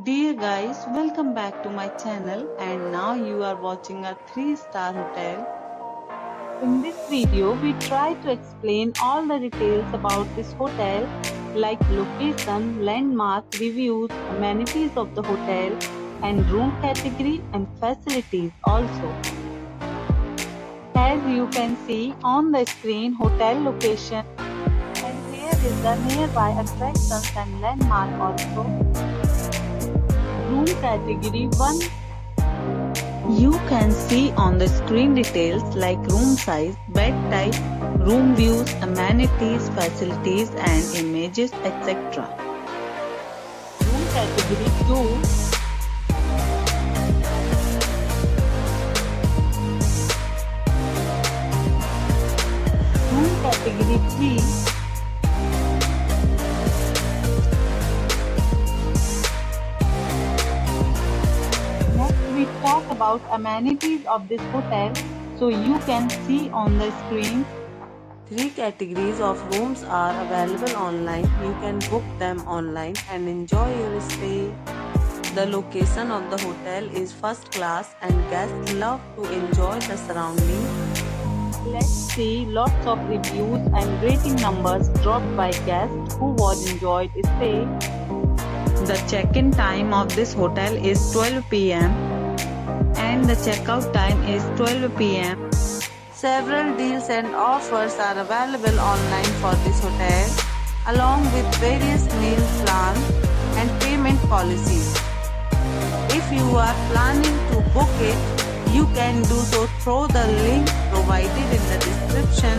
Dear guys, welcome back to my channel and now you are watching a 3-star hotel. In this video, we try to explain all the details about this hotel like location, landmark, reviews, amenities of the hotel and room category and facilities also. As you can see on the screen, hotel location, and here is the nearby attractions and landmark also. Room category 1. You can see on the screen details like room size, bed type, room views, amenities, facilities and images etc. Room category 2. Room category 3. We talk about amenities of this hotel, so you can see on the screen. 3 categories of rooms are available online. You can book them online and enjoy your stay. The location of the hotel is first class and guests love to enjoy the surroundings. Let's see lots of reviews and rating numbers dropped by guests who was enjoyed stay. The check-in time of this hotel is 12 p.m. and the checkout time is 12 p.m. Several deals and offers are available online for this hotel, along with various meal plans and payment policies. If you are planning to book it, you can do so through the link provided in the description.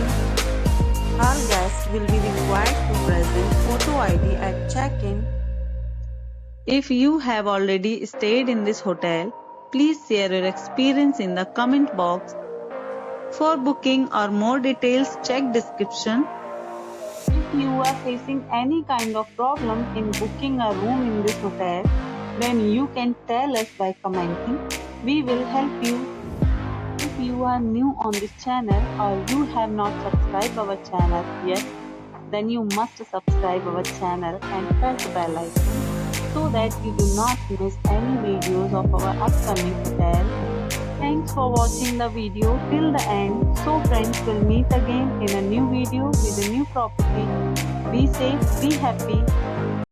All guests will be required to present photo ID at check-in. If you have already stayed in this hotel, please share your experience in the comment box. For booking or more details, check description. If you are facing any kind of problem in booking a room in this hotel, then you can tell us by commenting. We will help you. If you are new on this channel or you have not subscribed our channel yet, then you must subscribe our channel and press the bell icon so that you do not miss any videos of our upcoming hotel. Thanks for watching the video till the end. So friends, will meet again in a new video with a new property. Be safe, be happy.